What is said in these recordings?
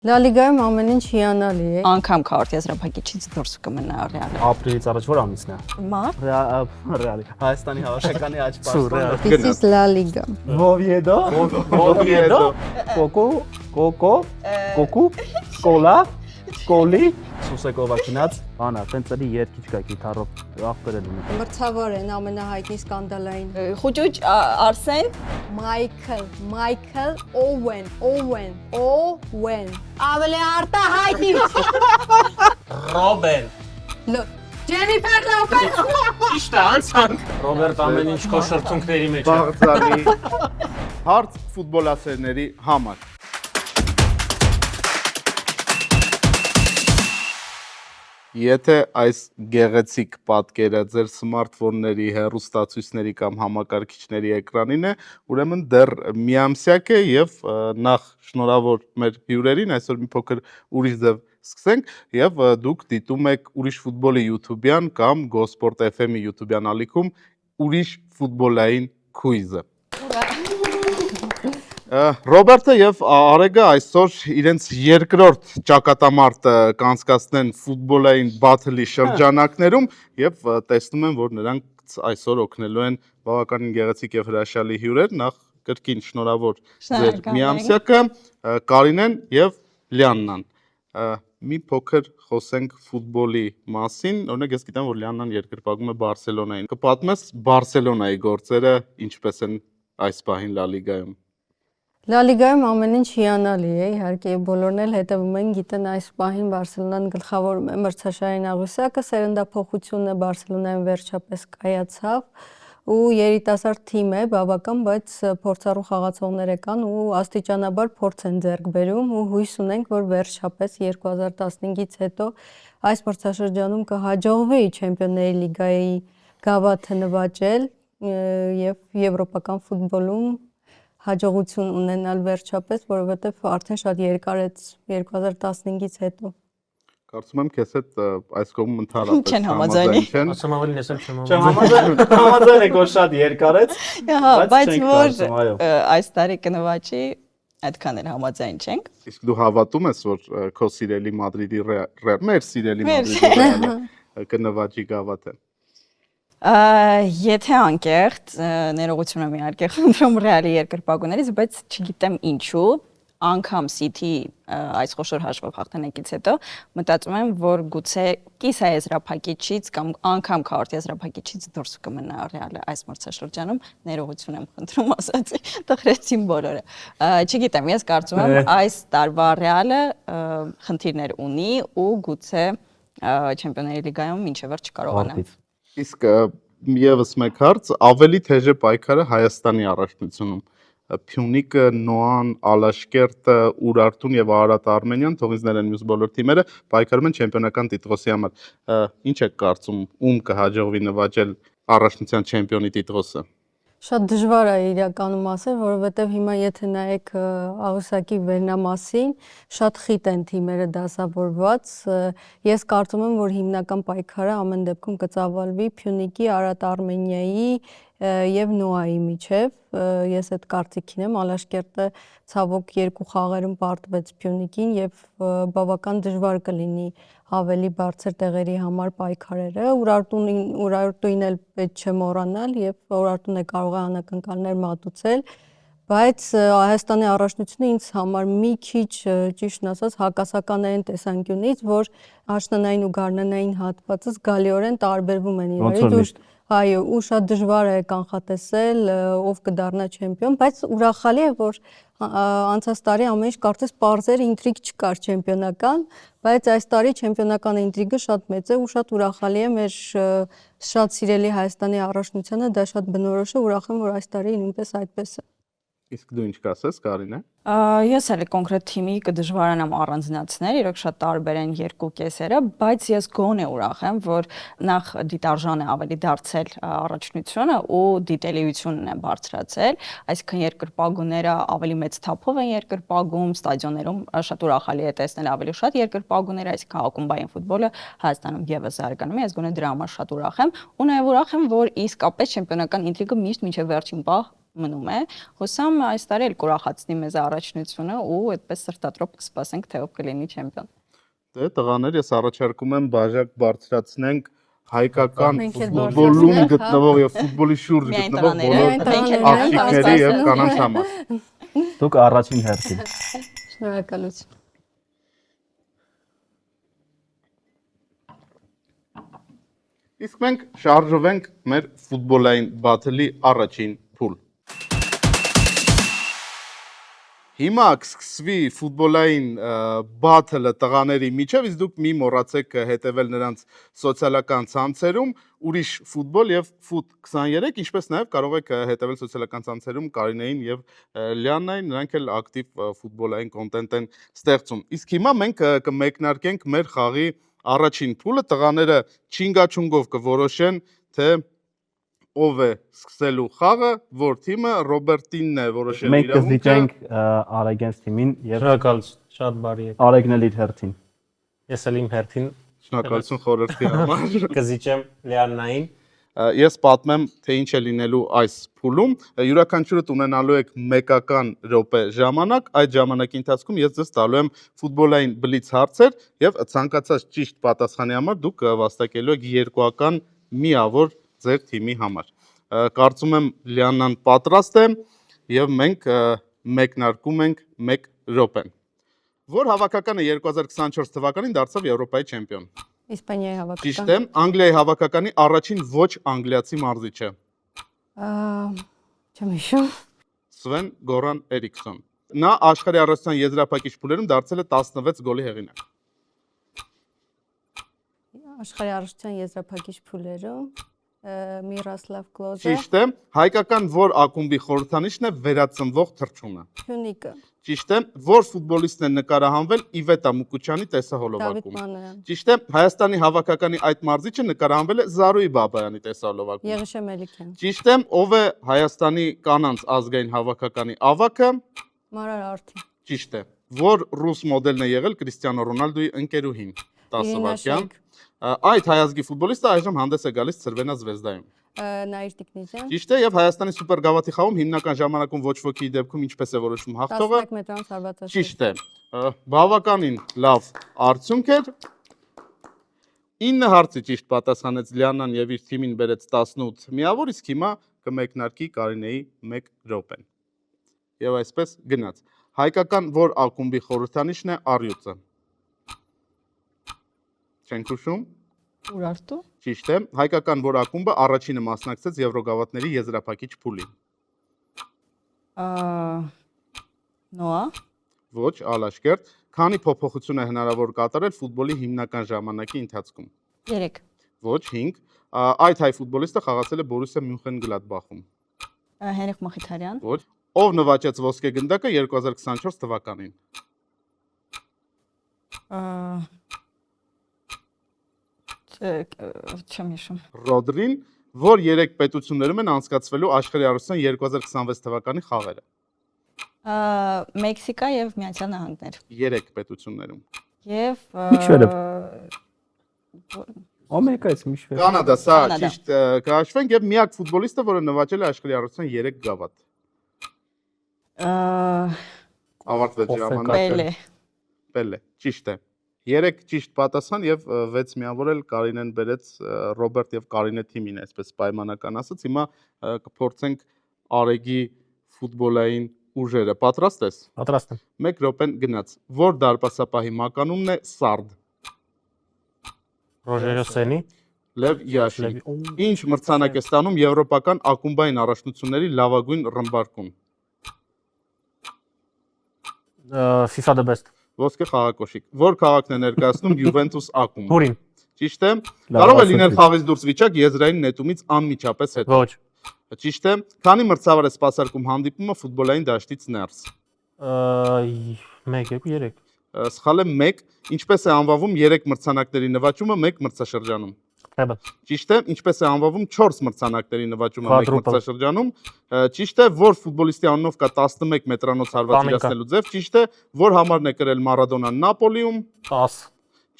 Լա լիգայում ամեն ինչ հիանալի է։ Անգամ քարտի եզրափակիչից դուրս կմնա Ռեալը։ Ապրիլից առաջ որ ամիսն է։ Մարտ։ Ռեալի։ Հայաստանի հավաքականի աճ պաշտոն։ This is La Liga։ Oviedo, Oviedo, Կոկու, Կոլա, Կոլի, Սուսեկովա քնած, բանա, տենց էլի երկիչ կա գիտարով ախպերել ունի։ Մրցավոր են ամենահայտնի սկանդալային։ Խուճուճ Արսեն։ Michael Owen։ Ավելի արտահայտի։ Ռոբեն։ Ջենիֆեր Լոպեզ։ Ճիշտ է, անցանք։ Ռոբերտ ամեն ինչ քո շրթունքների մեջ է։ Բաղձալի հարց ֆուտբոլասերների համար։ Եթե այս գեղեցիկ պատկերը ձեր սմարթֆոնների, հեռուստացույցների կամ համակարգիչների էկրանին է, ուրեմն դեռ միամսյակ է եւ նախ շնորհավոր մեր հյուրերին, այսօր մի փոքր ուրիշ ձև սկսենք եւ դուք դիտում եք ուրիշ ֆուտբոլի YouTube-յան կամ Gosport FM-ի YouTube-յան ալիքում ուրիշ ֆուտբոլային քույզը։ Ռոբերտը եւ Արեգը այսօր իրենց երկրորդ ճակատամարտը կանցկացնեն ֆուտբոլային բաթլի շրջանակներում եւ տեսնում են, որ նրանք այսօր օգնելու են բավականին գեղեցիկ եւ հրաշալի հյուրեր, նախ կրկին շնորհավոր ձեր միամսյակը, Կարինեն եւ Լիաննան։ Մի փոքր խոսենք ֆուտբոլի մասին, օրինակ ես գիտեմ, որ Լիաննան երկրպագում է Բարսելոնային։ Կպատմես Բարսելոնայի գործերը ինչպես են այս պահին Լա լիգայում։ Լա լիգայում ամեն ինչ հիանալի է, իհարկե բոլորն էլ հետևում են, գիտեն այս պահին Բարսելոնան գլխավորում է մրցաշարային աղյուսակը, սերնդափոխությունը Բարսելոնայում վերջապես կայացավ ու երիտասարդ թիմ է, բավական, բայց փորձառու խաղացողներ կան ու աստիճանաբար փորձ են ձեռք բերում ու հույս ունենք, որ վերջապես 2015-ից հետո այս մրցաշրջանում կհաջողվի Չեմպիոնների լիգայի գավաթը նվաճել եւ եվրոպական ֆուտբոլում հաջողություն ունենալ վերջապես, որովհետև արդեն շատ երկար է 2015-ից հետո։ Կարծում եմ քեզ հետ այս կողմում ընդհանրապես Չեն համաձայնի։ Ասում ավելի լեսել չեմ Չեմ համաձայն եք որ շատ երկար է, Բայց չենք որ կարծում, այո։ այս տարի կնվաճի, այդքան էլ համաձայն չենք։ Իսկ դու հավատում ես, որ քո սիրելի Մադրիդի մեր սիրելի Մադրիդի Ռեալը կնվաճի գավաթը։ Եթե անկեղծ ներողություն եմ իհարկե խնդրում Ռեալի երկրպագուներից, բայց չգիտեմ ինչու, անգամ City այս խոշոր հաշվով հաղթանակից հետո մտածում եմ, որ գուցե կիսաեզրափակիչից կամ անգամ քարտի եզրափակիչից դուրս կմնա Ռեալը այս մրցաշրջանում, ներողություն եմ խնդրում ասացի, տխրեցին բոլորը։ Չգիտեմ, ես կարծում եմ այս տարվա Ռեալը խնդիրներ ունի ու գուցե Չեմպիոնների լիգայում մինչև վերջ չկարողանա։ Իսկ եւս մեկ հարց, ավելի թեժ է պայքարը Հայաստանի առաջնությունում։ Փյունիկը, Նոան, Ալաշկերտը, Ուրարտուն եւ Արարատ Արմենիան, թողինցներ են մյուս բոլոր թիմերը, պայքարում են չեմպիոնական տիտղոսի համար։ Ինչ եք կարծում, ում կհաջողվի նվաճել առաջնության չեմպիոնի տիտղոսը։ Շատ դժվար է իրականում ասել, որովհետև հիմա եթե նայեք աղյուսակի վերնամասին, շատ խիտ են թիմերը դասավորված։ Ես կարծում եմ, որ հիմնական պայքարը ամեն դեպքում կծավալվի Փյունիկի, Արարատ Արմենիայի եւ Նոայի միջև։ Ես այդ կարծիքին եմ, Ալաշկերտը ցավոք երկու խաղերում պարտվեց Փյունիկին եւ բավական դժվար կլինի ավելի բարձր տեղերի համար պայքարերը։ Ուրարտուին էլ պետք չէ մոռանալ եւ Ուրարտուն է կարող է անակնկալներ մատուցել, բայց Հայաստանի առաջնությունը ինձ համար մի քիչ ճիշտն ասած հակասականային տեսանկյունից, որ աշնանային ու գարնանային հատվածը զգալիորեն տարբերվում են իրարից։ Այո, ու շատ դժվար է կանխատեսել ով կդառնա չեմպիոն, բայց ուրախալի է, որ անցած տարի ամեն ինչ կարծես պարզեր ինտրիգ չկար չեմպիոնական, բայց այս տարի չեմպիոնական ինտրիգը շատ մեծ է ու շատ ուրախալի է մեր շատ սիրելի Հայաստանի առաջնությանը, դա շատ բնորոշ է, ուրախ եմ, որ այս տարի նույնպես այդպես է։ Իսկ դու ինչ կասես, Կարինե։ Ես էլ կոնկրետ թիմի կդժվարանամ առանձնացնել, իրոք շատ տարբեր են երկու կեսերը, բայց ես գոնե ուրախ եմ, որ նախ դիտարժան է ավելի դարձել առաջնությունը ու դիտելիությունն է բարձրացել, այսինքն երկրպագուները ավելի մեծ թափով են երկրպագում, ստադիոններում շատ ուրախալի է տեսնել ավելի շատ երկրպագուներ, այսինքն ակումբային ֆուտբոլը Հայաստանում եւս զարգանում է, ես գոնե դրա համար շատ ուրախ եմ ու նաեւ ուրախ եմ, որ իսկապես չեմպիոնական ինտրիգը միշտ մինչեւ վերջին պահ մնում է։ Հուսամ այս տարի էլ կուրախացնի մեզ առաջնությունը ու այդպես սրտատրոփ կսպասենք, թե ով կլինի չեմպիոն։ Դե տղաներ, ես առաջարկում եմ բաժակ բարձրացնենք հայկական Մենք էլ ֆուտբոլում բարձրացնենք, հա։ գտնվող եւ ֆուտբոլի շուրջ Միայն գտնվող տղաները, բոլոր մենք էլ աղջիկների եւ կանանց համար։ Դուք առաջին հերթին։ Շնորհակալություն։ Իսկ մենք շարժվենք մեր ֆուտբոլային բաթլի առաջին փուլ։ Հիմա կսկսվի ֆուտբոլային բաթլը տղաների միջև, իսկ դուք մի մոռացեք հետևել նրանց սոցիալական ցանցերում, ուրիշ ֆուտբոլ եւ ֆուտ 23, ինչպես նաեւ կարող եք հետևել սոցիալական ցանցերում Կարինեին եւ Լիաննային, նրանք էլ ակտիվ ֆուտբոլային կոնտենտ են ստեղծում։ Իսկ հիմա մենք կմեկնարկենք մեր խաղի առաջին փուլը, տղաները չինգաչունգով կորոշեն, թե ով է սկսելու խաղը, որ թիմը Ռոբերտինն է որոշել Մենք իրավունքը։ կզիջենք Արեգենս թիմին եւ Շնորհակալություն, շատ բարի եք։ Արեգն էլ իր հերթին։ Ես էլ իմ հերթին Շնորհակալություն խորհրդի համար։ կզիջեմ Լիաննային։ Ես պատմեմ, թե ինչ է լինելու այս փուլում։ Յուրաքանչյուրդ ունենալու եք մեկական րոպե ժամանակ, այդ ժամանակի ընթացքում ես ձեզ տալու եմ ֆուտբոլային բլից հարցեր եւ ցանկացած ճիշտ պատասխանի համար դուք վաստակելու եք երկուական միավոր ձեր թիմի համար։ Կարծում եմ Լիաննան պատրաստ է եւ մենք մեկնարկում ենք 1 րոպեն։ Որ հավաքականը 2024 թվականին դարձավ Եվրոպայի չեմպիոն։ Իսպանիայի հավաքական։ Ճիշտ է, Անգլիայի հավաքականի առաջին ոչ անգլիացի մարզիչը։ Չեմ հիշում։ Սվեն Գորան Էրիքսոն։ Նա աշխարհի առողջության եզրափակիչ փուլերում դարձել է 16 գոլի հեղինակ։ Աշխարհի առողջության եզրափակիչ փուլերում Միրոսլավ Կլոզը։ Ճիշտ է, հայկական որ ակումբի խորհրդանիշն է վերածնվող թռչունը։ Փյունիկը։ Ճիշտ է, որ ֆուտբոլիստն է նկարահանվել Իվետա Մուկուչյանի Դավիթ տեսահոլովակում։ Մանոյան։ Ճիշտ է, Հայաստանի հավաքականի այդ մարզիչը նկարահանվել է Զարուհի Բաբայանի տեսահոլովակում։ Եղիշե Մելիքյան։ Ճիշտ է, ով է Հայաստանի կանանց ազգային հավաքականի ավագը։ Մարար Արթի։ Ճիշտ է, որ ռուս մոդելն է եղել Կրիստիանո Ռոնալդոյի ընկերուհին Իրինա 10 վայրկյան։ Շեյք։ Այդ հայազգի ֆուտբոլիստը այժմ հանդես է գալիս Ցրվենա Զվեզդայում։ Նաիր Տիկնիջյան։ Ճիշտ է, եւ Հայաստանի սուպերգավաթի խաղում հիմնական ժամանակում ոչ ոքի դեպքում ինչպես է որոշվում հաղթողը։ 11 մետրոց հարվածաշրջան։ Ճիշտ է։ Բավականին լավ արդյունք էր։ 9 հարցի ճիշտ պատասխանեց Լիաննան եւ իր թիմին բերեց 18 միավոր, իսկ հիմա կմեկնարկի Կարինեի 1 րոպեն։ Եվ այսպես գնաց։ Հայկական որ ակումբի խորհրդանիշն է առյուծը։ Չենք հուշում։ Ուրարտու։ Ճիշտ է, հայկական որ ակումբը առաջինը մասնակցեց Եվրոգավաթների եզրափակիչ փուլին։ Նոա։ Ոչ, Ալաշկերտ, քանի փոփոխություն է հնարավոր կատարել ֆուտբոլի հիմնական ժամանակի ընթացքում։ 3։ Ոչ, 5։ Այդ հայ ֆուտբոլիստը խաղացել է Բորուսիա Մյունխեն-Գլադբախում։ Հենրիկ Մխիթարյան։ Ոչ։ Ով նվաճեց ոսկե գնդակը 2024 թվականին։ Չեմ հիշում։ Ռոդրին, որ 3 պետություններում են անցկացվելու աշխարհի առողջության 2026 թվականի խաղերը։ Մեքսիկա եւ Միացյալ Նահանգներ։ 3 պետություններում։ Եվ Միջվերև։ Ամերիկայից միջվեր։ Կանադա, սա Կանադա։ ճիշտ կհաշվենք եւ միակ ֆուտբոլիստը, որը նվաճել է աշխարհի առողջության 3 գավաթ։ Ավարտվեց ժամանակը։ Պելե։ Պելե, ճիշտ է։ 3 ճիշտ պատասխան եւ 6 միավորել Կարինեն բերեց Ռոբերտ եւ Կարինե թիմին, այսպես պայմանական ասած։ Հիմա կփորձենք Արեգի ֆուտբոլային ուժերը։ Պատրաստ ես։ Պատրաստ եմ։ 1 րոպեն գնաց։ Որ դարպասապահի մականունն է Սարդ։ Ռոժերո Սենի։ Լև Յաշին։ Ինչ մրցանակ է ստանում եվրոպական ակումբային առաջնությունների լավագույն ռմբարկուն։ FIFA the best։ Ոսկե խաղակոշիկ։ Որ քաղաքն է ներկայացնում Յուվենտուս ակումբ։ Թուրին։ Ճիշտ է։ Կարող է լինել խաղից դուրս վիճակ եզրային նետումից անմիջապես հետո։ Ոչ։ Ճիշտ է։ Քանի մրցավար է սպասարկում հանդիպումը ֆուտբոլային դաշտից ներս։ 1 2 3։ Սխալ է 1։ Ինչպես է անվավում 3 մրցանակների նվաճումը 1 մրցաշրջանում։ Treble։ Ճիշտ է, ինչպես է անվավում 4 մրցանակների նվաճումը 1 Quadruple։ մրցաշրջանում։ Ճիշտ է, որ ֆուտբոլիստի անունով կա 11 մետրանոց հարված Պանենկա։ իրացնելու ձև։ Ճիշտ է, որ համարն է կրել Մարադոնան Նապոլիում։ 10։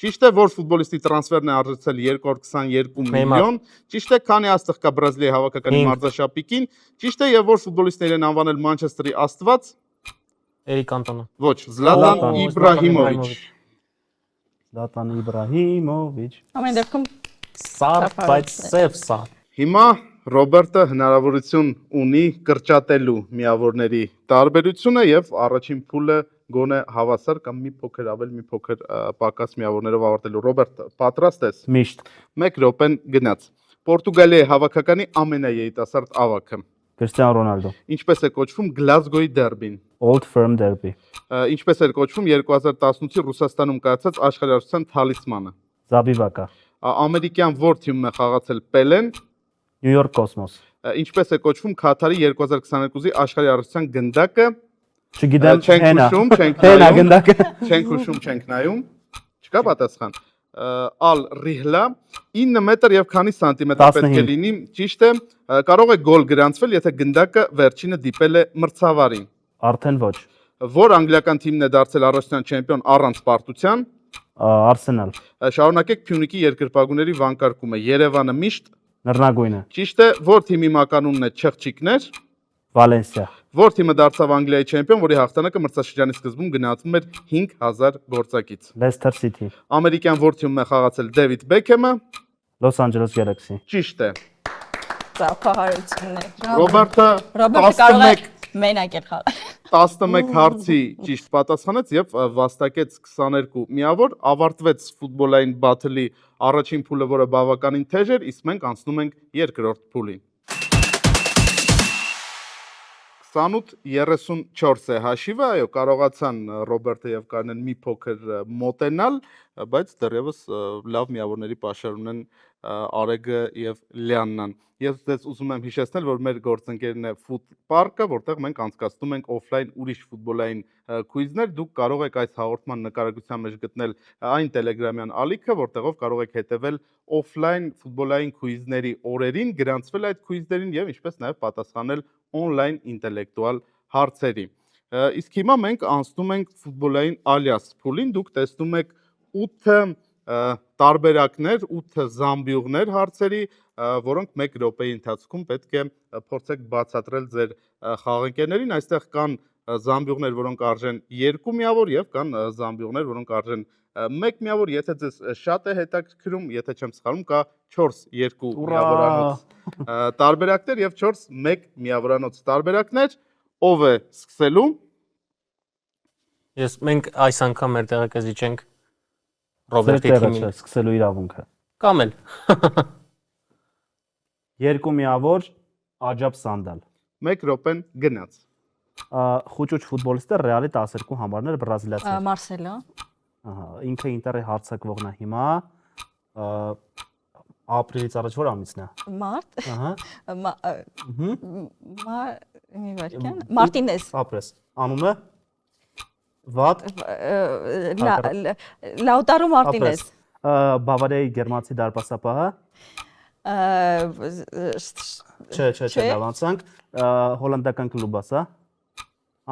Ճիշտ է, որ ֆուտբոլիստի տրանսֆերն է արժեցել 222 միլիոն։ Ճիշտ է, քանի աստղ կա Բրազիլիայի հավաքականի մարզաշապիկին։ Ճիշտ է, եւ որ ֆուտբոլիստներ են անվանել Մանչեսթերի աստված։ Էրիկ Անտոնը։ Ոչ, Զլատան Իբրահիմովիչ։ Զլատան Իբրահիմովիչ։ Ամեն դեպքում Սար, բայց սև սար։ Հիմա Ռոբերտը հնարավորություն ունի կրճատելու միավորների տարբերությունը եւ առաջին փուլը գոնե հավասար կամ մի փոքր ավել, մի փոքր պակաս միավորներով ավարտելու։ Ռոբերտ, պատրաստ ես։ Միշտ 1 րոպեն գնաց։ Պորտուգալիայի հավաքականի ամենաերիտասարդ ավագը։ Քրիստիանո Ռոնալդո, Ինչպես է կոչվում Գլազգոյի դերբին։ Old Firm Derby, Ինչպես էր կոչվում 2018-ի Ռուսաստանում կայացած աշխարհարության թալիսմանը։ Zabivaka, Ամերիկյան որ թիմում է խաղացել Պելեն։ New York Cosmos, Ինչպես է կոչվում Քաթարի 2022-ի աշխարհի առողջության գնդակը։ չգիտեմ, Չենք հենա, հուշում, չենք հենա նայում։ գնդակը, Չենք հուշում, չենք նայում։ Չկա պատասխան։ Ալ Ռիհլա 9 մետր եւ քանի սանտիմետր պետք է 15 լինի, ճիշտ է, կարող է գոլ գրանցվել, եթե գնդակը վերջինը դիպել է մրցավարին։ արդեն ոչ, Որ անգլիական թիմն է դարձել առողջության չեմպիոն առանց պարտության։ Arsenal, Շարունակեք Փյունիկի երկրպագուների վանկարկումը։ Երևանը միշտ։ նռնագույնը, Ճիշտ է, որ թիմի մականունն է Չղջիկներ։ Valencia, Որ թիմը դարձավ Անգլիայի չեմպիոն, որի հաղթանակը մրցաշրջանի սկզբում գնահատվում էր 5000 գործակից։ Leicester City, Ամերիկյան որ թիմում է խաղացել Դեվիդ Բեքհեմը։ Los Angeles Galaxy, Ճիշտ է։ ծափահարություններ։ Ռոբերտը Ռոբերտը կարող է 11 մենակ էլ խաղալ։ 11 հարցի ճիշտ պատասխանեց եւ վաստակեց 22 միավոր, ավարտվեց ֆուտբոլային բաթլի առաջին փուլը, որը բավականին թեժ էր, իսկ մենք անցնում ենք երկրորդ փուլին։ 28-34 է հաշիվը, այո, կարողացան Ռոբերտը եւ Կարենն մի փոքր մոտենալ, բայց դեռևս լավ միավորների պաշար ունեն Արեգը եւ Լիաննան։ Ես ձեզ ուզում եմ հիշեցնել, որ մեր գործընկերն է Food Park-ը, որտեղ մենք անցկացնում ենք օֆլայն ուրիշ ֆուտբոլային քուիզներ։ Դուք կարող եք այս հաղորդման նկարագրության մեջ գտնել այն Telegram-յան ալիքը, որտեղով կարող եք հետևել օֆլայն ֆուտբոլային քուիզների օրերին, գրանցվել այդ քուիզներին եւ ինչպես նաեւ պատասխանել on-line ինտելեկտուալ հարցերի։ Իսկ հիմա մենք անցնում ենք ֆուտբոլային ալյաս փուլին, դուք տեսնում եք 8 տարբերակներ, 8 զամբյուղներ հարցերի, որոնք 1 րոպեի ընթացքում պետք է փորձեք բացատրել ձեր խաղընկերներին։ Այստեղ կան զամբյուղներ, որոնք արժեն 2 միավոր եւ կան զամբյուղներ, որոնք արժեն 1 միավոր, եթե ձեզ շատ է հետաքրքրում, եթե չեմ սխալվում, կա 4 2 միավորանոց տարբերակներ եւ 4 1 միավորանոց տարբերակներ։ Ով է սկսելու։ Մենք այս անգամ մեր տեղը կզիջենք Ձեր Ռոբերտի տեղը թիմին։ չէ, սկսելու իրավունքը, Կամ էլ 2 միավոր, Աջապ Սանդալ, 1 րոպեն գնաց։ խուճուճ ֆուտբոլիստը Ռեալի 12 համարներ բրազիլացի, Մարսելո։ ահա, ինքը Ինտերի հարձակվողն է հիմա, ապրիլից առաջ որ ամիսն է, Մարտ։ ահա, Մի վարքյան։ Մարտինես։ ապրես, անունը, Վատ, Լաուտարո Մարտինես։ Բավարիայի գերմանացի դարպասապահը, չէ, լավ անցանք, հոլանդական կլուբ ասա,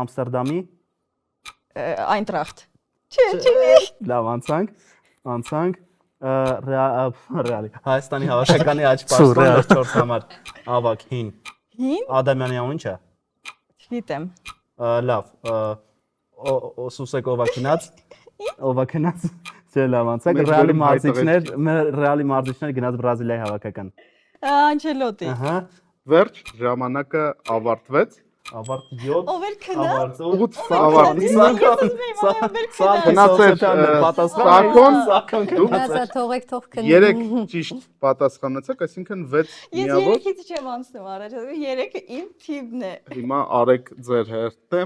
Ամստերդամի, Այնտրախտ։ Չէ։ լավ անցանք, Ռեալի, Հայաստանի հավաքականի աճպաշտպան 4 համար, ավակ, հին, Ադամյանի անունը ինչ է, Չգիտեմ։ լավ, Սուսեկ ովա քնած, չէ լավ անցանք, Ռեալի մարզիչներ գնաց Բրազիլիայի հավաքական, Անչելոտի։ ահա, Վերջ, ժամանակը ավարտվեց։ ավարտ 7, Ով էր քնած։ 8 ավարտվեց։ Գնացել Սակոն, Գնացա թողեք թող քնի։ 3 ճիշտ պատասխանեցեք, այսինքն 6 Ես միավոր։ 3-ից չեմ անցնում առաջ, 3-ը իմ թիվն է։ Հիմա Արեգ ձեր հերթը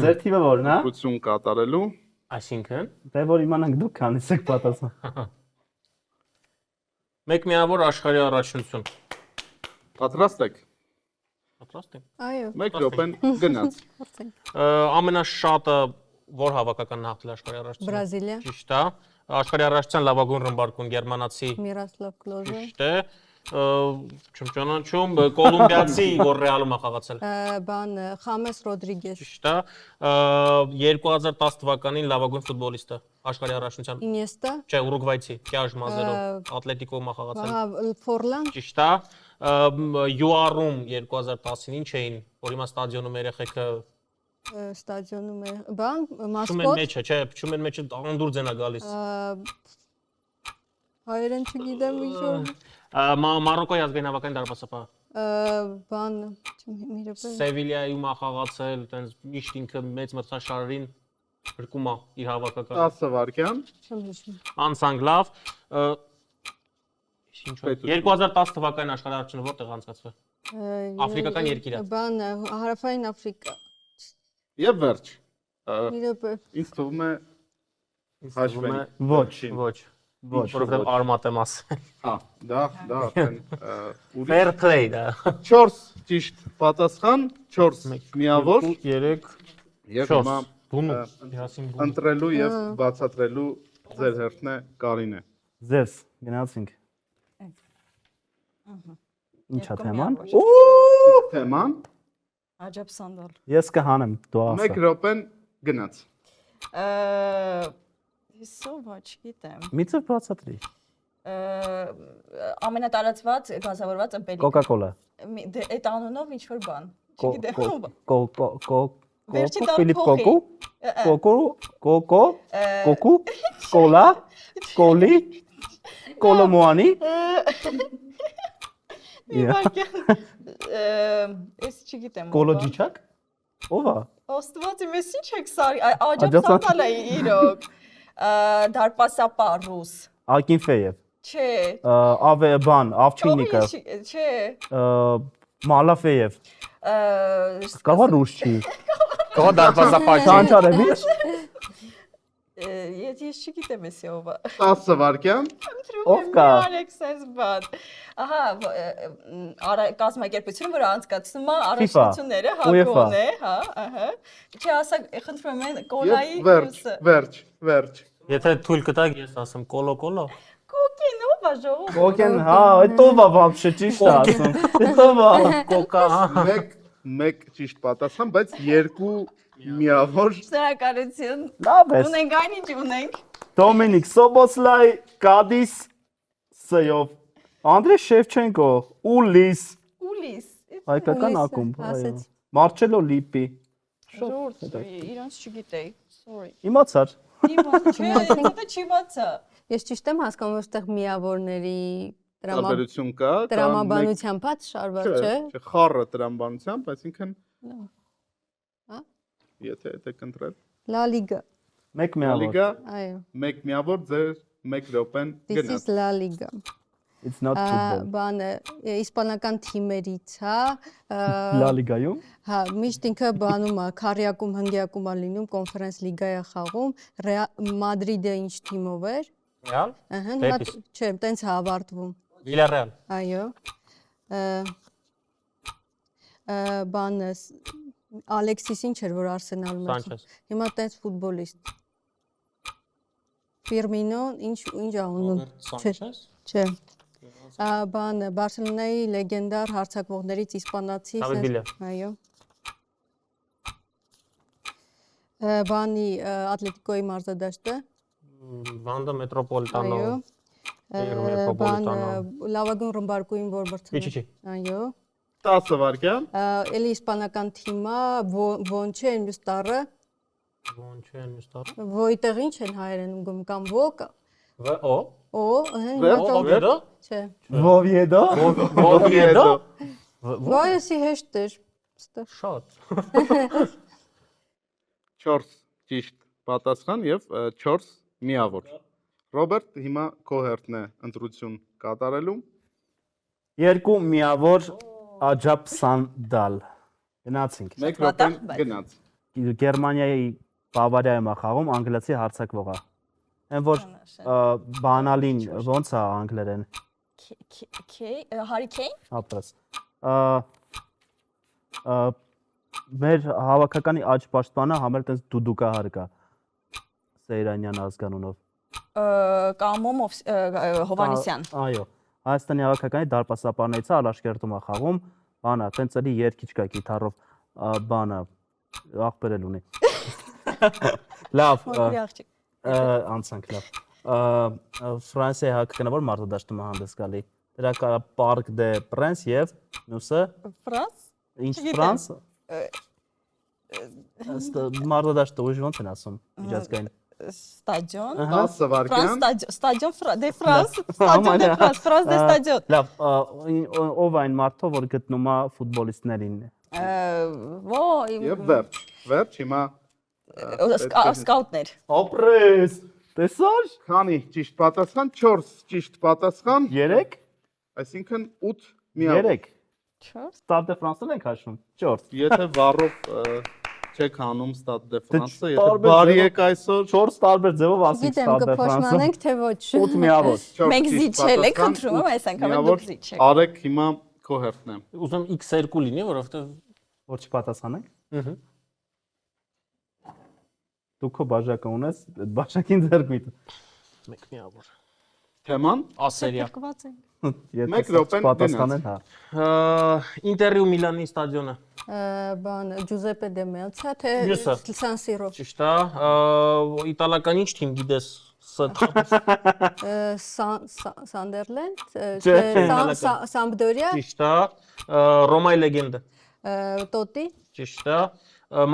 ձեր թիվը որն է, ություն կատարելու։ Այսինքն դե որ իմանանք դուք քանից եք պատասխան, մեկ միավոր աշխարհի առաջնություն։ Պատրաստ եք։ Պատրաստ եք։ Այո, 1 րոպեն գնաց։ Ամենաշատը որ հավաքականն հաղթել աշխարհի առաջնություն։ Բրազիլիա, Ճիշտ է։ Աշխարհի առաջնության լավագույն ռմբարկուն գերմանացի։ Միրոսլավ Կլոզը, Ճիշտ է։ Չեմ ճանաչում, կոլումբիացի, որ Ռեալում է խաղացել։ Բան Խամես Ռոդրիգես, Ճիշտ է։ 2010 թվականին լավագույն ֆուտբոլիստը աշխարհի առաջնության։ Ինիեստա, Չէ, Ուրուգվայցի, կյաժ մազերով, Ատլետիկոում է խաղացել։ հա Ֆորլան, Ճիշտ է։ UR-ում 2010-ին ինչ էին, որ հիմա ստադիոնում երեխեքը ստադիոնում է, բան փչում են մասկոտ, մեջը, չէ, փչում են մեջը անդուր ձենա գալիս։ հայերեն չգիտեմ ինչ Մարոկոյի ազգային հավաքային դարպասապահ։ բան մի րոպե Սևիլիայում է խաղացել, տենց միշտ ինքը մեծ մրցաշարերին գրկում է իր հավաքական։ 10 վայրկյան։ չեմ հիշում։ Անցանք լավ։ Ինչ 2010 թվականին աշխարհի առաջնությունը որտեղ անցկացվել։ Աֆրիկական երկիր է։ Բան Հարավային Աֆրիկա։ Եվ վերջ։ Մի րոպե։ Ինձ թվում է հաշվեն։ Ոչ, Ոչ, ոչ։ որովհետև արմատ եմ ասել։ Հա, դա արդեն ուրիշ։ Fair play դա։ 4 ճիշտ պատասխան, 4 միավոր 3 եւ հիմա բունու։ Երասին բունու։ ընտրելու եւ բացատրելու ձեր հերթն է Կարինե։ Ձեզ գնացինք։ Ինչա թեման։ Իսկ թեման Աջաբ սանդալ։ Ես կհանեմ, դու 1 ասա։ րոպեն գնաց։ Հիսով չգիտեմ։ Միցը բացատրի։ Ամենատարածված գազավորված ըմպելիք։ Coca-Cola։ Այդ անունով ինչ որ բան։ Չգիտեմ։ Վերջի տալ Ֆիլիպ փոխի։ Կոկո, կոլա, կոլի, կոլոմոանի։ Ես չգիտեմ։ Կոլոջիչակ։ Ով է։ Ոստված ես ինչ եք սարի, աջաբ սանդալ է իրոք։ Դարպասապա ռուս։ Ակինֆեև։ Չէ։ Ավե բան, Ավչինիկը։ Չէ։ Մալաֆեև։ Կարող ռուս չի։ Կողո դարպասապահ։ Սանչարևիչ։ Ես չգիտեմ էսի ով է։ 10 վայրկյան։ Ով կա։ Ալեքսես բան։ Ահա, կազմակերպությունը, որը անցկացնում է առաջնությունները, հակոն է, հա, ահա։ Չէ, ասա, խնդրում եմ կոլայի Վերջ, վերջ, վերջ։ Եթե թույլ կտակ, ես ասեմ կոլո։ Կոկին ով է ժողով։ Կոկեն, հա, այդ ով է вообще ճիշտ է ասում։ Այդ ով է։ Կոկա, հա։ Մեկ ճիշտ պատասխան, բայց 2 միավոր։ Շնորհակալություն։ Լավ է։ Ունենք այնինչ ունենք։ Դոմինիկ Սոբոսլայ, Կադիս, Սեյով, Անդրե Շևչենկո, Ուլիս, Ուլիս։ հայկական Ուլիսը, ակումբ, այո։ ասեց։ Մարչելո Լիպի։ Ժորդ, իրանց չգիտեի։ Sorry։ Իմացար։ Չէ, դա չիմացա։ Ես ճիշտ եմ հասկանում, որ այստեղ միավորների Տարբերություն կա։ տրամաբանությամբ հա շարված չէ։ Չէ, խառը տրամաբանությամբ, այսինքն Հա։ եթե դա կընտրել։ La Liga, Մեկ միավոր։ Լիգա այո։ 1 միավոր ձեր 1 րոպեն This գնաց։ is La Liga։ It's not football։ Բանը իսպանական թիմերից, հա, Լա լիգայում։ հա, միշտ ինքը բանում է, քարյակում, հնգյակում է լինում, կոնֆերենս լիգա է խաղում, Մադրիդը ինչ թիմով էր։ Ռեալ։ Ահա, Betis։ չէ, տենց է ավարտվում։ Վիլարեալ։ Այո։ Բանը Ալեքսիս ինչ էր, որ Արսենալում էր։ Սանչես։ Հիմա տենց ֆուտբոլիստ։ Ֆիրմինո, ինչ է ունում։ Սանչես։ Չէ։ Բան Բարսելոնայի լեգենդար հարձակվողներից իսպանացի։ Դավիդ Վիլա։ Այո։ Բանի Ատլետիկոյի մարզադաշտը։ Վանդա Մետրոպոլիտանո։ Այո։ Բան լավագույն ռմբարկուին որ բրցնում։ Չիչի։ Այո։ 10 վայրկյան։ Էլի իսպանական թիմա Ոնչե Մյուստարը։ Ոնչեն մստար։ Ոյտեղ ինչ են հայերենում գում կամ ոկ։ Ո։ Օ, Օվեդո։ չէ։ Վովիեդո։ Օվեդո։ Ոյսի հեշտ էր։ Շատ։ 4 ճիշտ պատասխան եւ 4 միավոր։ Ռոբերտ, հիմա քո հերթն է ընտրություն կատարելու։ 2 միավոր Աջաբ Սանդալ։ Գնացինք։ 1 րոպեն գնաց։ Գերմանիայի Բավարիայում է խաղում անգլիացի հարձակվողը։ Այն որ բանալին ոնց է անգլերեն։ Հարիկեյն։ Ապրես։ Մեր հավաքականի աջ պաշտպանը համել տես դուդուկահար կա Սեյրանյան ազգանունով։ Կամոմ Հովանեսյան։ Այո։ Հայաստանի հավաքականի դարպասապարներից է Ալաշկերտում է խաղում, բանա, տենց էլի երգիչ կա գիտարով, բանա, աղբերել ունի։ Լավ, անցանք լավ։ Ֆրանսիայի հավաքականը որ մարտադաշտում է հանդես գալի։ Դրա կա Parc des Princes եւ մյուսը Ֆրանս։ ինչ Ֆրանս։ Մարտադաշտը ուժ ոնց են ասում միջազգային։ Ստադիոն։ 10 վայրկյան։ Ստադիոն դե Ֆրանս, ստադիոն դե Ֆրանս, Ֆրանս դե ստադիոն։ Լավ, ով այն մարդը, որ գտնում է ֆուտբոլիստներին։ Ոյ, Եվ վերջ հիմա սկաուտներ։ Ապրես, տեսա՞ր։ քանի ճիշտ պատասխան 4 ճիշտ պատասխան 3, այսինքն 8 միավոր 3։ Stade de France-ն ենք հաշվում։ 4։ Եթե վառով չեք հանում Stade de France-ը, եթե տարբեր բարի ձևով- եք այսօր 4 տարբեր ձևով ասիկ Գիտեմ, Stade de France-ը։ կփոշմանենք, թե ոչ։ 8 միավոր։ Մենք զիջել ենք, խնդրում եմ, այս անգամ էլ դուք զիջեք։ Արեք հիմա քո հերթն է։ Ուզում X2 լինի, որովհետեւ Որ չպատասխանենք։ ըհը Դու քո բաժակը ունես, այդ բաժակին ձեռք մի։ մեկ միավոր։ Թեման Ասերիա։ Կված են։ Եթե Մեկ րոպեն պատասխանել, հա։ Ինտերիու Միլանի ստադիոնը։ Բան Ջուզեպե դե Մեացա, թե Մյուսը։ Սան Սիրո։ Ճիշտ է։ Իտալական ինչ թիմ գիտես։ Սանդերլենդ, Չէ։ Սամպդորիա, Ճիշտ է։ Ռոմայի լեգենդը։ Տոտի, Ճիշտ է։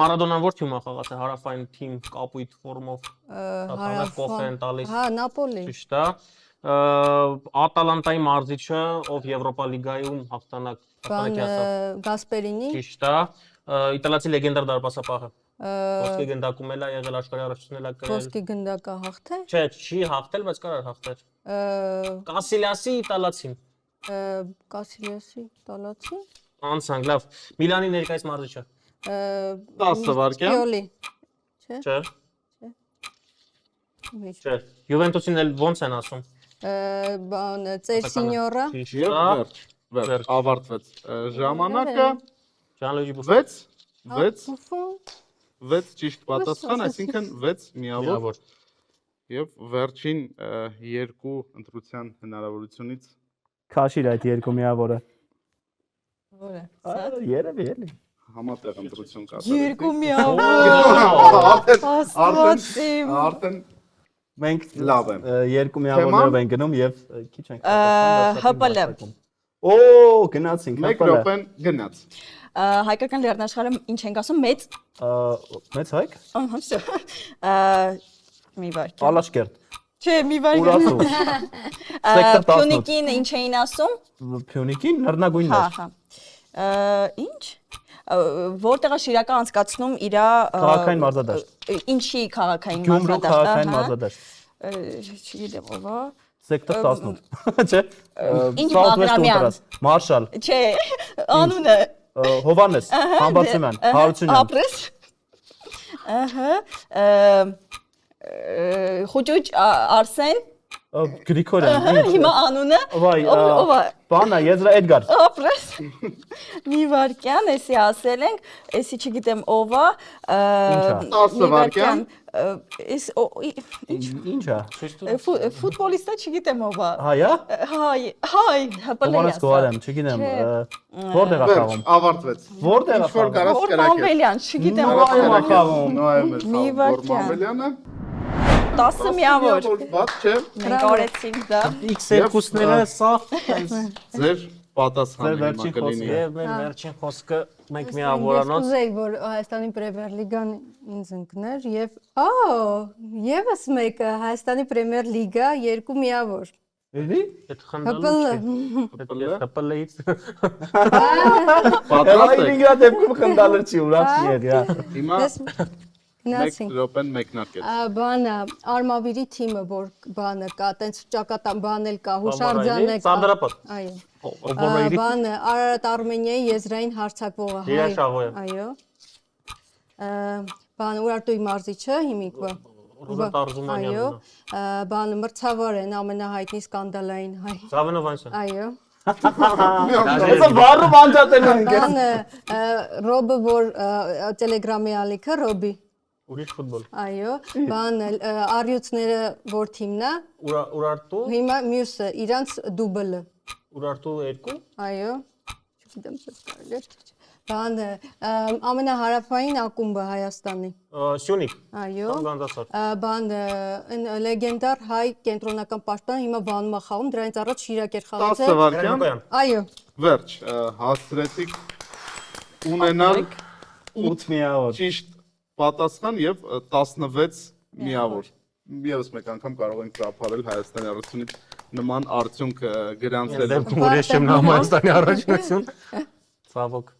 Մարադոնան որ թիմա խաղաց է հարավային թիմ կապույտ ֆորմով։ Տատանա կոֆեն տալիս։ հա, Նապոլի, Ճիշտ է։ Ատալանտայի մարզիչը, ով Եվրոպա լիգայում հաղթանակ բան հասավ։ Գասպերինի, Ճիշտ է։ Իտալացի լեգենդար դարպասապահը։ Ոսկե գնդակում էլ է եղել աշխարհի առաջնությունն էլ է կրել։ Ոսկի գնդակա հաղթե, Չէ, չի հաղթել, բայց կարար հաղթել։ Կասիլիասի իտալացին։ Կասիլիասի տալացի, Անցանք, լավ։ Միլանի ներկայիս մարզիչը։ 10 վայրկյան Պիոլի, Չէ, Ուրիշ։ չէ։ Յուվենտուսին էլ ոնց են ասում։ Բան ծեր սինյորա, Ճիշտ եւ է։ վերջ ավարտվեց ժամանակը Ժանլուիջի Բուֆոն։ 6 ճիշտ պատասխան, այսինքն 6 միավոր Միավոր։ եւ վերջին երկու ընտրության հնարավորությունից Քաշիր այդ երկու միավորը։ Որը։ Երևի էլի։ համատեղ ընտրություն կա։ Երկու միավոր։ Աստվածիմ։ Արդեն Մենք լավ է։ երկու միավորներով ենք գնում եւ քիչ ենք ՀՊԼ։ Օ, գնացինք 1 ՀՊԼ։ րոպեն գնաց։ Հայկական լեռնաշխարհը ինչ ենք ասում, մեծ։ Մեծ հայկ։ Ահա, всё։ Մի վարք։ Ալաշկերտ։ Չէ, մի վարք։ Ուրասու։ Սեկտոր 18։ Փյունիկին ինչ էին ասում։ Փյունիկին լեռնագույնն Հա, էր։ հա։ Ինչ։ Որտեղ է Շիրակը անցկացնում իր Քաղաքային մարզադաշտ։ ինչի քաղաքային Գյումրու քաղաքային ահա։ մարզադաշտ։ Չգիտեմ ով է։ Սեկտոր 18։ Չէ։ Ինչ Southwest Բաղրամյան։ Ultras, Marshall, Չէ, անունը։ Հովանես, Համբարձումյան, Հարությունյան։ Ապրես։ Ահա։ Խոճուճ Արսեն։ Գրիգորյան։ Հիմա անունը։ Վայ, Ով է։ բանա, Եզրա Էդգար։ Ապրես։ Մի վարքյան, էսի ասել ենք, էսի չգիտեմ ով է։ 10 վայրկյան։ Էս Ինչ է։ ֆուտբոլիստը չգիտեմ ով է։ Հայա։ Հայ, Հովանես Գոհարյան, չգիտեմ, որտեղ է խաղում։ Ավարտվեց։ Որտեղ է Ինչ որ խաղում։ կարաս Որ կրակես։ Մամվելյան, չգիտեմ Նոայում ով է է։ խաղում։ Նոյեմբեր Մի վայրկյան։ Մամելյանը 10 միավոր։ ված չէ։ Մենք արեցինք դա։ X2-ները սա Ձեր պատասխանը Ձեր վերջին հիմա կլինի։ եւ մեր վերջին խոսքը մեկ միավորանոց։ Ուզեի, որ Հայաստանի Պրեմիեր լիգան ինձ ընկներ եւ եւս մեկը Հայաստանի Պրեմիեր լիգա 2 միավոր։ Էլի։ Այդ խնդալու ՀՊԼ։ չէ։ ՀՊԼ-ից Պատրաստ եք։ Ինգա դեպքում խնդալը չի ուրացի էր, հա։ Հիմա Գնացինք։ 1 րոպեն մեկնարկեց։ Բանը Արմավիրի թիմը, որ բանը կա, տենց ճակատան բանել կա, հուշարձան է կա։ Սարդարապատ։ Այո։ Օբորայրի Բանը Արարատ Արմենիայի եզրային հարձակվողը հայ։ Լիա Շաղոյան։ Այո։ Բանը Ուրարտուի մարզիչը հիմիկվա։ Ռուբեն Տարզումանյանն Այո։ է։ Բանը մրցավար են ամենահայտնի սկանդալային հայ։ Զավենով Անսյան։ Այո։ Այսա վառը բանջատել են։ Բանը Ռոբը, որ Տելեգրամի ալիքը Ռոբի։ Ուրիշ ֆուտբոլ։ Այո, բանը Արյուծները որ թիմն է, Ուրարտու։ հիմա մյուսը իրանց դուբլը։ Ուրարտու 2։ Այո։ Չգիտեմ, սա կարելի է։ Բան ամենահարավային ակումբը Հայաստանի։ Սյունիք։ Այո։ Գանդասար։ Բան լեգենդար հայ կենտրոնական պաշտպան հիմա Վանում է խաղում, դրանից առաջ Շիրակ էր 10 խաղացել։ վայրկյան։ Այո։ Վերջ, հասցրեցիք ունենալ 8 միավոր։ ճիշտ պատասխան եւ 16 միավոր։ Եվս մեկ անգամ կարող ենք ծափարել Հայաստանի առաքելությունից նման արդյունք գրանցել։ Դեպքում որ ես չեմ նայում Հայաստանի առաջնություն։ Ցավոք։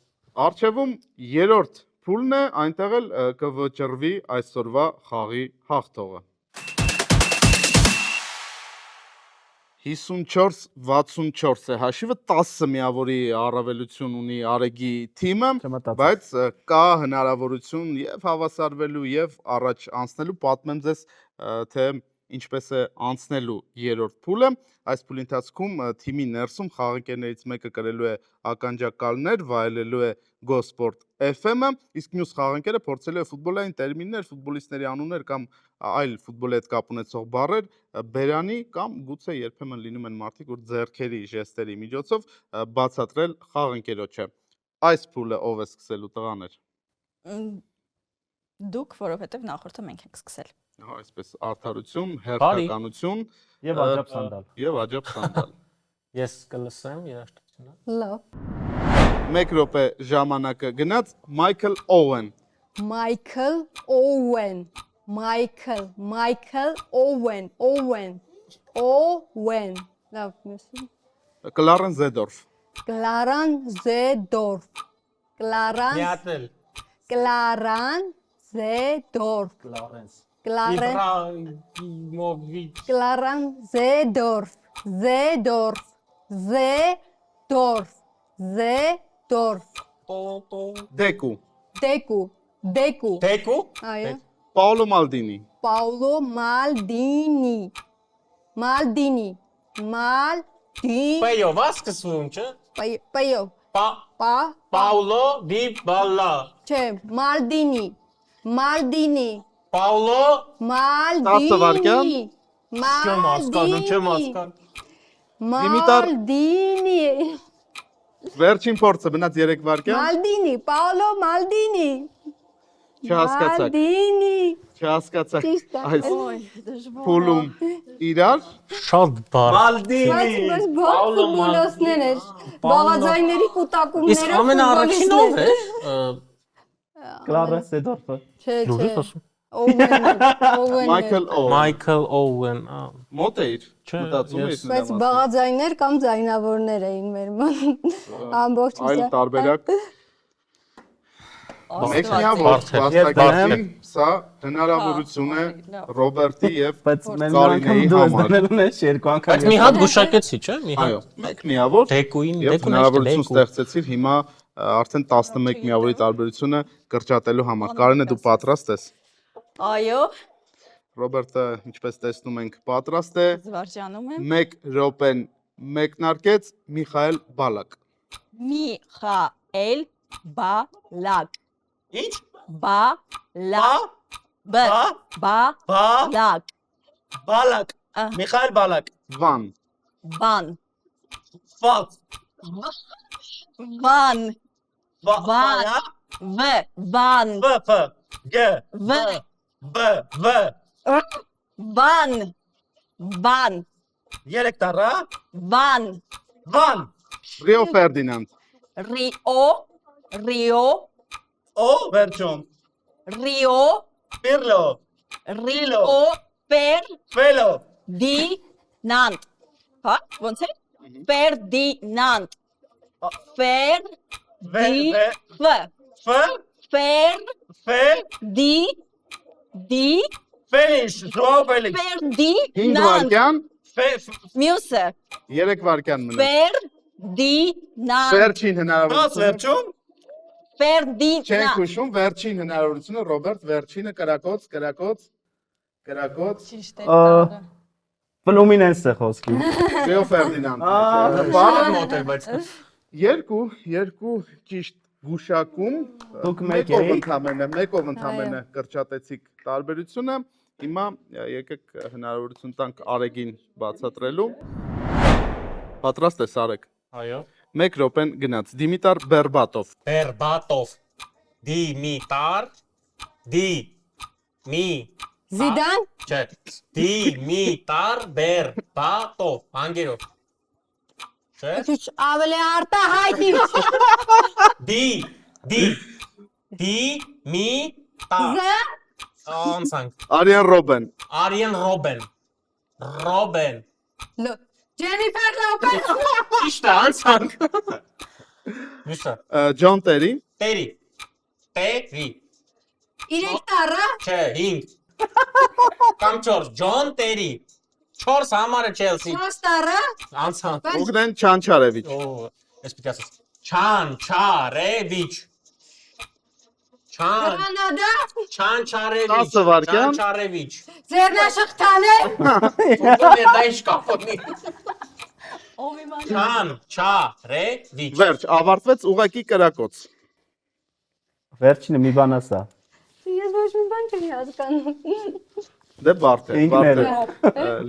Արչևում երրորդ փուլն է, այնտեղ էլ կվճռվի այսօրվա խաղի հաղթողը։ 54-64 է հաշիվը, 10 միավորի առավելություն ունի Արեգի թիմը, բայց կա հնարավորություն եւ հավասարվելու եւ առաջ անցնելու, պատմեմ ձեզ, թե ինչպես է անցնելու երրորդ փուլը։ Այս փուլի ընթացքում թիմի ներսում խաղակերներից մեկը կրելու է ականջակալներ, վայելելու է Go Sport FM-ը, իսկ մյուս խաղանկերը փորձելու է ֆուտբոլային տերմիններ, ֆուտբոլիստների անուններ կամ այլ ֆուտբոլի հետ կապ ունեցող բառեր բերանի կամ գուցե երբեմն լինում են մարդիկ, որ ձեռքերի ժեստերի միջոցով բացատրել խաղանկերոջը։ Այս փուլը ով է սկսելու տղաներ։ Դուք, որովհետև նախորդը մենք ենք սկսել։ Այսպես արդարություն, հերթականություն Եվ աջապ սանդալ։ Եվ աջապ սանդալ։ Ես կլսեմ երաժշտությունը։ Լավ։ 1 րոպե ժամանակը գնաց Մայքլ Օուեն։ Michael Owen, Michael Owen, Owen, լավ, մեսի։ Կլարեն Զեդորֆ։ Կլարան Զեդորֆ, Միատել։ Կլարան Զեդորֆ, Կլարենս։ Իբրահիմովիչ։ Կլարան Զեդորֆ, Դեկու։ Դեկու, Տեկու։ այո, Պաուլո Մալդինի։ Paulo Maldini, Պեյո, վասկսվում, չէ։ Պայո, Պաուլո դի բալա։ չէ, Maldini, Պաուլո 10 վայրկյան։ չեմ հասկանում, չեմ հասկանում։ Դիմիտար։ Maldini, Վերջին փորձը մնաց 3 վայրկյան։ Maldini, Paolo Maldini, Չհասկացաք։ Maldini, Չհասկացաք Ճիշտ է։ այս փուլում իրար։ Շատ բար։ Բայց բան ֆուտբոլոստներ էր, բաղաձայների Իսկ կուտակումները ամենաառաջին ով է։ Կլարենս Զեդորֆը։ Չէ, Լուրջ չէ, ասում։ Owen, Մայքլ Օուեն։ Michael Owen։ Մոտ էիր։ Չէ, Մտածում ես- էի սա։ բայց բաղաձայներ կամ ձայնավորներ էին մեր մոտ։ Ամբողջ Այլ տարբերակ։ Մեկ Աստված միավոր Բարդ է։ վաստակին սա հնարավորություն է Ռոբերտի եւ Բայց մեր Կարինեի անգամ դու ես համար։ դնելու ես երկու անգամ։ Բայց մի հատ գուշակեցի, չէ՞։ Մի Այո, հատ։ մեկ միավոր Դեկուին, եւ դեկուն հնարավորություն դեկու։ ստեղծեցիր հիմա արդեն 11 միավորի տարբերությունը կրճատելու համար։ Կարինե, դու պատրաստ ես։ Այո, Ռոբերտը, ինչպես տեսնում ենք, պատրաստ է։ զվարճանում եմ։ 1 րոպեն մեկնարկեց Միխայել Բալակ։ Միխաել Բալակ։ Ինչ։ Բալակ։ Բալակ։ Բալակ։ Միխայել Բալակ։ Վան, Բան։ Ֆաց։ Վան։ Վալա։ Վան։ Վ Գ Վ B Վան։ Վան։ Երեք տարա։ Վան։ Վան։ Ռիո Ֆերդինանդ, Ռիո։ O վերջում։ Ռիո։ Պիրլո։ Ռիո։ Պեր։ Ֆելո։ Դինանտ։ Հա, ոնց է։ Ֆերդինանտ։ Ֆեր դի ֆ Ֆ ֆեր Ֆե դի Ֆելիշ Ժոա Ֆելիքս։ ֆերդի 5 նանտ վայրկյան, Ֆե մյուսը 3 վայրկյան մնաց։ ֆերդի նանտ Վերջին 10 հնարավորությունը։ վերջում։ ֆերդի Չենք նանտ հուշում վերջին հնարավորությունը Ռոբերտ, վերջինը կրակոց։ Ֆլումինենս է խոսքի։ Ռիո Ֆերդինանդ։ Բանը մոտ էր, բայց Երկու ճիշտ գուշակում։ Դուք մեկ էիք։ Մեկով ընդամենը կրճատեցիք տարբերությունը։ Հիմա եկեք հնարավորություն տանք Արեգին բացատրելու։ Պատրաստ ես Արեգ։ Այո։ 1 րոպեն գնաց։ Դիմիտար Բերբատով։ Բերբատով։ Դիմիտար։ Զիդան, Չէ։ Դիմիտար Բերբատով։ Անգերով։ Չէ։ ինչ ավելի արտահայտի։ Դիմիտար։ Անցանք։ Արիան Ռոբեն։ Արիեն Ռոբեն։ Ռոբեն։ Ջենիֆեր Լոպեզ։ Ճիշտ է, անցանք։ Միշտ։ Ջոն Տերի։ Տերի։ Տերի։ 3 տարը, Չէ, 5։ Կամ 4, Ջոն Տերի։ 4 համարը Չելսի։ 4 տարը, Անցանք։ Օգնեն Չանչարևիչ։ Օ, ես պիտի ասես։ Չանչարևիչ։ Գրանադա, Չանչարևիչ։ 10 վայրկյան։ Չանչարևիչ։ Ձեռնաշղթաներ, Ֆուտբոլի դա ինչ կապ ունի։ Չանչարևիչ։ Վերջ, ավարտվեց ուղակի կրակոց։ Վերջինը մի բան ասա։ ես ոչ մի բան չեմ հասկանում։ Դե բարդ է, Ինքներ է։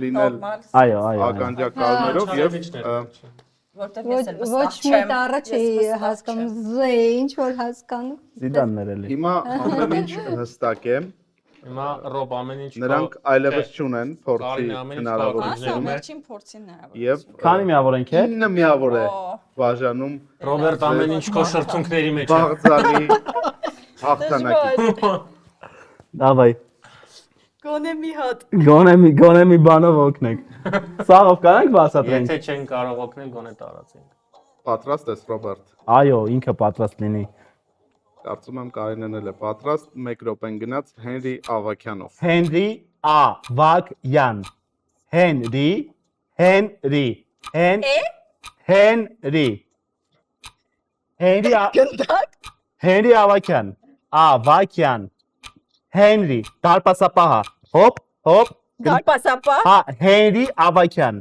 լինել Այո, այո։ ականջակալներով եւ Որտեվ Ոչ մի տարը չի հասկանում, ինչ որ հասկանում։ Զիդաններ էլի։ հիմա ամեն ինչ հստակ է։ Հիմա Ռոբ ամեն ինչ Նրանք այլևս չունեն փորձի Կարինե ամեն ինչ հնարավորություն Վերջին փորձին հնարավոր։ եւ Քանի միավոր ենք է։ 9 միավոր է բաժանում Ռոբերտ ամեն ինչ քո շրթունքների մեջ է։ Բաղձալի հաղթանակի։ Դավայ։ Գոնե մի հատ։ Գոնե մի բանով օգնենք։ Սաղով կանենք բացատրենք։ Եթե չեն կարող օգնել, գոնե տարածենք։ Պատրաստ ես Ռոբերտ։ Այո, ինքը պատրաստ լինի։ Կարծում եմ Կարինեն էլ է պատրաստ 1 րոպեն գնաց Հենրի Ավակյանով։ Հենրի Ավակյան։ Հենրի Հենրի Ավակյան։ Ավակյան։ Հենրի դարպասապահ։ Հոպ, հոպ։ Դարպասապա։ Հա, Հենրի Ավակյան։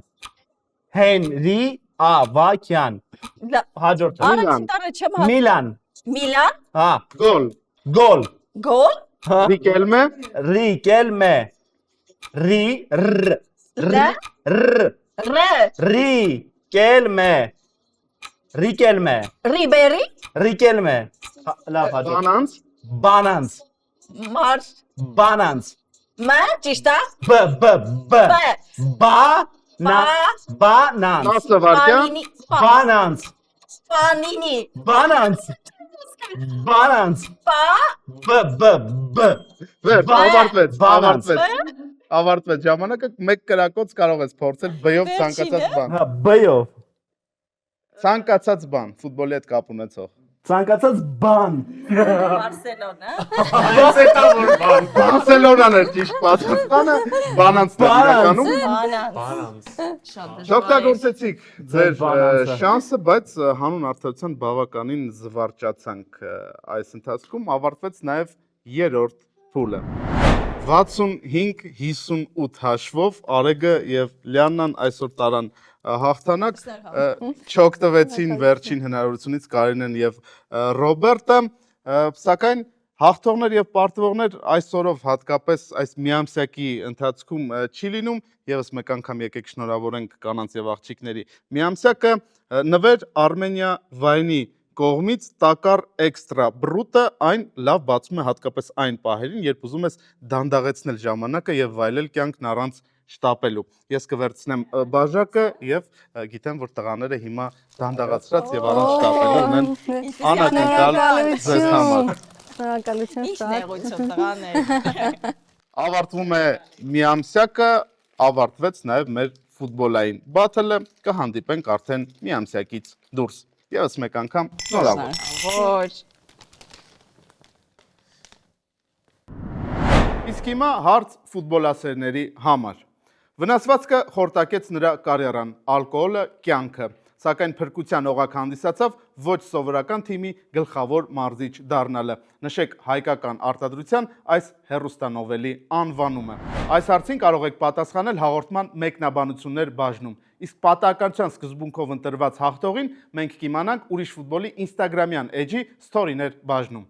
Հենրի Ավակյան։ Հաջորդը։ Առաջին տարը չեմ հա։ Միլան։ Միլան։ Հա, Գոլ։ գոլ։ Գոլ։ Հա, Ռիկելմե Ռիկելմե։ Ռի ռ Դա։ ռ Ռիկելմե։ Ռիկելմե։ Ռիբերի։ Ռիկելմե։ Լավ, հաջորդ։ Բանանց Բանանց։ Մար։ Բանանց։ Մա ճիշտ է։ B Բանանց։ 10 վայրկյան Բանանց։ Պանինի։ Բանանց։ Բանանց։ Պա։ Վերջ, ավարտվեց, Բանանց։ ավարտվեց ժամանակը 1 կրակոց կարող ես փորձել B-ով ցանկացած բան։ Հա, B-ով։ Ցանկացած բան, ֆուտբոլի հետ կապ ունեցող։ Ցանկացած բան։ Բարսելոնա։ Այս է դա որ բան։ Բարսելոնան էր ճիշտ պատասխանը, բանանցն է իրականում։ Բանանց։ Շօգտագործեցիք ձեր բանանցը։ շանսը, բայց հանուն արդարության բավականին զվարճացանք այս ընթացքում, ավարտվեց նաև 3-րդ փուլը։ 65-58 հաշվով Արեգը եւ Լիաննան այսօր տարան հաղթանակ, չօգտվեցին վերջին հնարավորությունից Կարինեն եւ Ռոբերտը, սակայն հաղթողներ եւ պարտվողներ այսօրով հատկապես այս միամսյակի ընթացքում չի լինում, եւս մեկ անգամ եկեք շնորհավորենք կանանց եւ աղջիկների միամսյակը, նվեր Արմենիա վայնի կողմից տակար էքստրա բրուտը, այն լավ բացում է հատկապես այն պահերին, երբ ուզում ես դանդաղեցնել ժամանակը եւ վայելել կյանքն առանց շտապելու։ Ես կվերցնեմ բաժակը եւ գիտեմ, որ տղաները հիմա դանդաղացրած եւ առանց շտապելու ունեն անակնկալ ձեզ համար։ Շնորհակալություն Ինչ շատ։ նեղություն տղաներ։ Ավարտվում է միամսյակը, ավարտվեց նաեւ մեր ֆուտբոլային բաթլը, կհանդիպենք արդեն միամսյակից դուրս։ Եվս մեկ անգամ շնորհավոր։ Ոչ։ Իսկ հիմա հարց ֆուտբոլասերների համար։ Վնասվածքը խորտակեց նրա կարիերան, ալկոհոլը կյանքը, սակայն փրկության օղակ հանդիսացավ ոչ սովորական թիմի գլխավոր մարզիչ դառնալը։ Նշեք հայկական արտադրության այս հեռուստանովելի անվանումը։ Այս հարցին կարող եք պատասխանել հաղորդման մեկնաբանություններ բաժնում։ Իսկ պատահականության սկզբունքով ընտրված հաղթողին մենք կիմանանք ուրիշ ֆուտբոլի ինստագրամյան էջի ստորիներ բաժնում։